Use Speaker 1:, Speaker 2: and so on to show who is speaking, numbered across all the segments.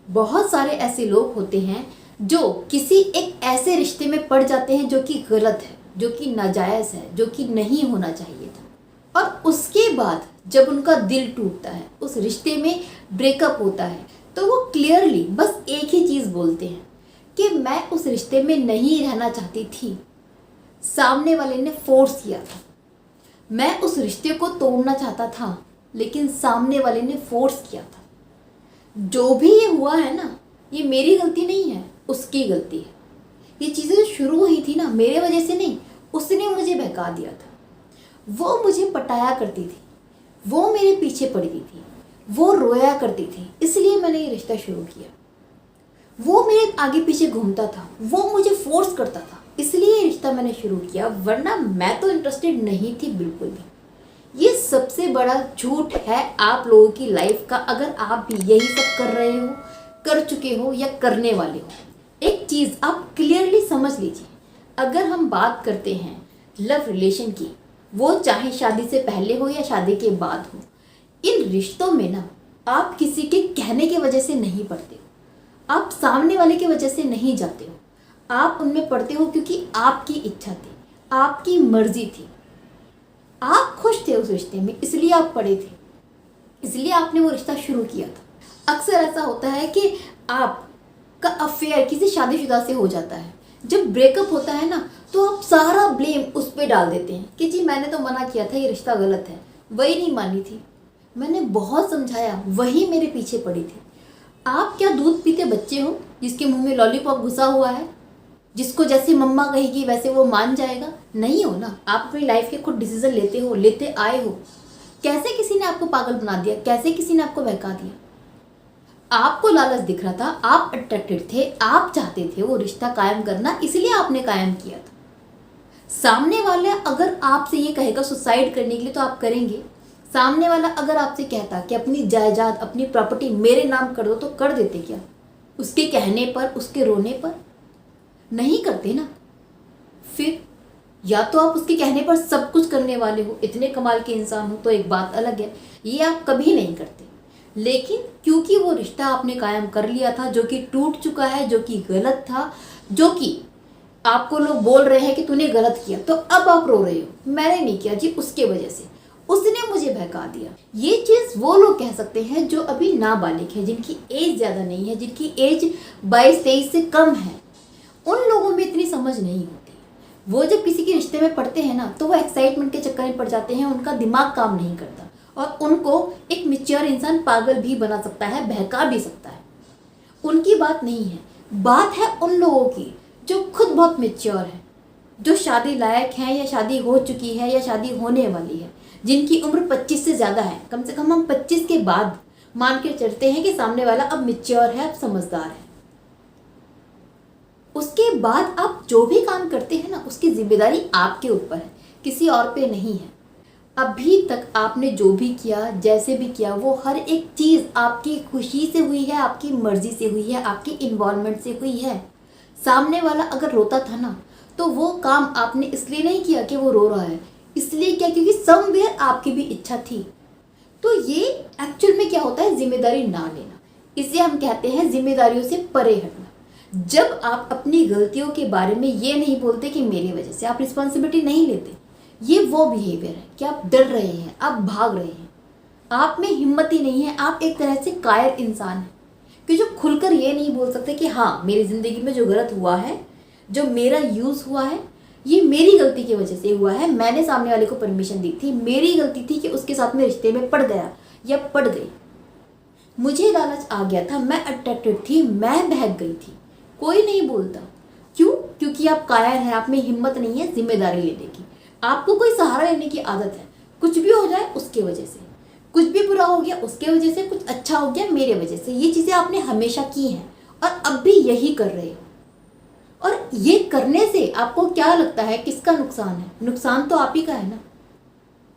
Speaker 1: बहुत सारे ऐसे लोग होते हैं जो किसी एक ऐसे रिश्ते में पड़ जाते हैं जो कि गलत है, जो कि नाजायज़ है, जो कि नहीं होना चाहिए था। और उसके बाद जब उनका दिल टूटता है, उस रिश्ते में ब्रेकअप होता है, तो वो क्लियरली बस एक ही चीज़ बोलते हैं कि मैं उस रिश्ते में नहीं रहना चाहती थी, सामने वाले ने फोर्स किया था। मैं उस रिश्ते को तोड़ना चाहता था लेकिन सामने वाले ने फोर्स किया था। जो भी ये हुआ है ना, ये मेरी गलती नहीं है, उसकी गलती है। ये चीज़ें जो शुरू हुई थी ना, मेरे वजह से नहीं, उसने मुझे बहका दिया था। वो मुझे पटाया करती थी, वो मेरे पीछे पड़ती थी, वो रोया करती थी, इसलिए मैंने ये रिश्ता शुरू किया। वो मेरे आगे पीछे घूमता था, वो मुझे फोर्स करता था, इसलिए ये रिश्ता मैंने शुरू किया, वरना मैं तो इंटरेस्टेड नहीं थी बिल्कुल भी। ये सबसे बड़ा झूठ है आप लोगों की लाइफ का, अगर आप भी यही सब कर रहे हो, कर चुके हो या करने वाले हो। एक चीज़ आप क्लियरली समझ लीजिए, अगर हम बात करते हैं लव रिलेशन की, वो चाहे शादी से पहले हो या शादी के बाद हो, इन रिश्तों में ना आप किसी के कहने की वजह से नहीं पढ़ते हो, आप सामने वाले की वजह से नहीं जाते हो, आप उनमें पढ़ते हो क्योंकि आपकी इच्छा थी, आपकी मर्जी थी, आप खुश थे उस रिश्ते में, इसलिए आप पढ़े थे, इसलिए आपने वो रिश्ता शुरू किया था। अक्सर ऐसा होता है कि आपका अफेयर किसी शादीशुदा से हो जाता है, जब ब्रेकअप होता है ना, तो आप सारा ब्लेम उस पर डाल देते हैं कि जी मैंने तो मना किया था, ये रिश्ता गलत है, वही नहीं मानी थी, मैंने बहुत समझाया, वही मेरे पीछे पड़ी थी। आप क्या दूध पीते बच्चे हो जिसके मुंह में लॉलीपॉप घुसा हुआ है, जिसको जैसे मम्मा कहेगी वैसे वो मान जाएगा? नहीं हो ना। आप अपनी लाइफ के खुद डिसीजन लेते हो, लेते आए हो। कैसे किसी ने आपको पागल बना दिया, कैसे किसी ने आपको बहका दिया? आपको लालच दिख रहा था, आप अट्रैक्टेड थे, आप चाहते थे वो रिश्ता कायम करना, इसलिए आपने कायम किया था। सामने वाला अगर आपसे ये कहेगा सुसाइड करने के लिए तो आप करेंगे? सामने वाला अगर आपसे कहता कि अपनी जायदाद, अपनी प्रॉपर्टी मेरे नाम कर दो, तो कर देते क्या? उसके कहने पर, उसके रोने पर? नहीं करते ना। फिर या तो आप उसके कहने पर सब कुछ करने वाले हो, इतने कमाल के इंसान हो, तो एक बात अलग है, ये आप कभी नहीं करते। लेकिन क्योंकि वो रिश्ता आपने कायम कर लिया था जो कि टूट चुका है, जो कि गलत था, जो कि आपको लोग बोल रहे हैं कि तूने गलत किया, तो अब आप रो रहे हो, मैंने नहीं किया जी, उसके वजह से, उसने मुझे बहका दिया। ये चीज़ वो लोग कह सकते हैं जो अभी नाबालिग हैं, जिनकी एज ज़्यादा नहीं है, जिनकी एज 22-23 से कम है। उन लोगों में इतनी समझ नहीं होती। वो जब किसी के रिश्ते में पड़ते हैं ना, तो वो एक्साइटमेंट के चक्कर में पड़ जाते हैं, उनका दिमाग काम नहीं करता, और उनको एक मैच्योर इंसान पागल भी बना सकता है, बहका भी सकता है। उनकी बात नहीं है, बात है उन लोगों की जो खुद बहुत मैच्योर है, जो शादी लायक हैं या शादी हो चुकी है या शादी होने वाली है, जिनकी उम्र 25 से ज़्यादा है। कम से कम हम 25 के बाद मान के चलते हैं कि सामने वाला अब मैच्योर है, अब समझदार है। उसके बाद आप जो भी काम करते हैं ना, उसकी जिम्मेदारी आपके ऊपर है, किसी और पे नहीं है। अभी तक आपने जो भी किया, जैसे भी किया, वो हर एक चीज़ आपकी खुशी से हुई है, आपकी मर्जी से हुई है, आपकी इन्वॉल्वमेंट से हुई है। सामने वाला अगर रोता था ना, तो वो काम आपने इसलिए नहीं किया कि वो रो रहा है, इसलिए क्या, क्योंकि समवेयर आपकी भी इच्छा थी। तो ये एक्चुअल में क्या होता है, जिम्मेदारी ना लेना। इसे हम कहते हैं जिम्मेदारियों से परे हटना। जब आप अपनी गलतियों के बारे में ये नहीं बोलते कि मेरी वजह से, आप रिस्पॉन्सिबिलिटी नहीं लेते, ये वो बिहेवियर है कि आप डर रहे हैं, आप भाग रहे हैं, आप में हिम्मत ही नहीं है, आप एक तरह से कायर इंसान हैं कि जो खुलकर ये नहीं बोल सकते कि हाँ, मेरी ज़िंदगी में जो गलत हुआ है, जो मेरा यूज़ हुआ है, ये मेरी गलती की वजह से हुआ है, मैंने सामने वाले को परमिशन दी थी, मेरी गलती थी कि उसके साथ में रिश्ते में पड़ गया या पड़ गई, मुझे लालच आ गया था, मैं अट्रैक्टेड थी, मैं बहक गई थी। कोई नहीं बोलता। क्यों? क्योंकि आप कायर हैं, आप में हिम्मत नहीं है जिम्मेदारी लेने की, आपको कोई सहारा लेने की आदत है। कुछ भी हो जाए उसके वजह से, कुछ भी बुरा हो गया उसके वजह से, कुछ अच्छा हो गया मेरे वजह से। ये चीज़ें आपने हमेशा की हैं और अब भी यही कर रहे हो। और ये करने से आपको क्या लगता है, किसका नुकसान है? नुकसान तो आप ही का है ना।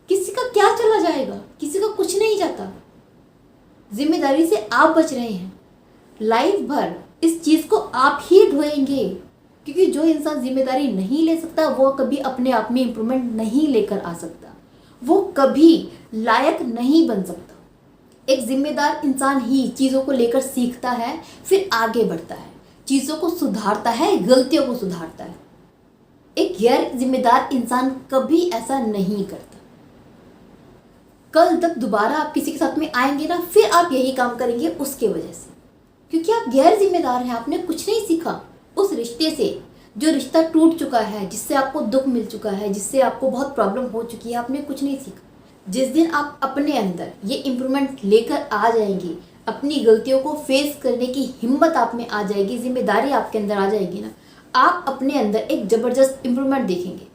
Speaker 1: किसी का क्या चला जाएगा, किसी का कुछ नहीं जाता। जिम्मेदारी से आप बच रहे हैं, लाइफ भर इस चीज़ को आप ही ढोएंगे, क्योंकि जो इंसान जिम्मेदारी नहीं ले सकता वो कभी अपने आप में इम्प्रूवमेंट नहीं लेकर आ सकता, वो कभी लायक नहीं बन सकता। एक जिम्मेदार इंसान ही चीज़ों को लेकर सीखता है, फिर आगे बढ़ता है, चीज़ों को सुधारता है, गलतियों को सुधारता है। एक गैर जिम्मेदार इंसान कभी ऐसा नहीं करता। कल जब दोबारा आप किसी के साथ में आएंगे ना, फिर आप यही काम करेंगे उसके वजह से, क्योंकि आप गैर जिम्मेदार हैं। आपने कुछ नहीं सीखा उस रिश्ते से, जो रिश्ता टूट चुका है, जिससे आपको दुख मिल चुका है, जिससे आपको बहुत प्रॉब्लम हो चुकी है, आपने कुछ नहीं सीखा। जिस दिन आप अपने अंदर ये इम्प्रूवमेंट लेकर आ जाएंगे, अपनी गलतियों को फेस करने की हिम्मत आप में आ जाएगी, जिम्मेदारी आपके अंदर आ जाएगी ना, आप अपने अंदर एक ज़बरदस्त इम्प्रूवमेंट देखेंगे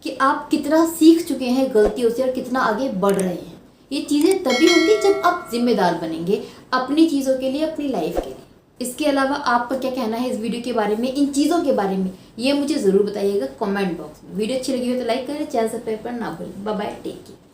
Speaker 1: कि आप कितना सीख चुके हैं गलतियों से और कितना आगे बढ़ रहे हैं। ये चीज़ें तभी होंगी जब आप जिम्मेदार बनेंगे अपनी चीज़ों के लिए, अपनी लाइफ के लिए। इसके अलावा आपका क्या कहना है इस वीडियो के बारे में, इन चीज़ों के बारे में, ये मुझे ज़रूर बताइएगा कमेंट बॉक्स में। वीडियो अच्छी लगी हो तो लाइक करें, चैनल सब्सक्राइब करना ना भूलें। Bye bye, take care.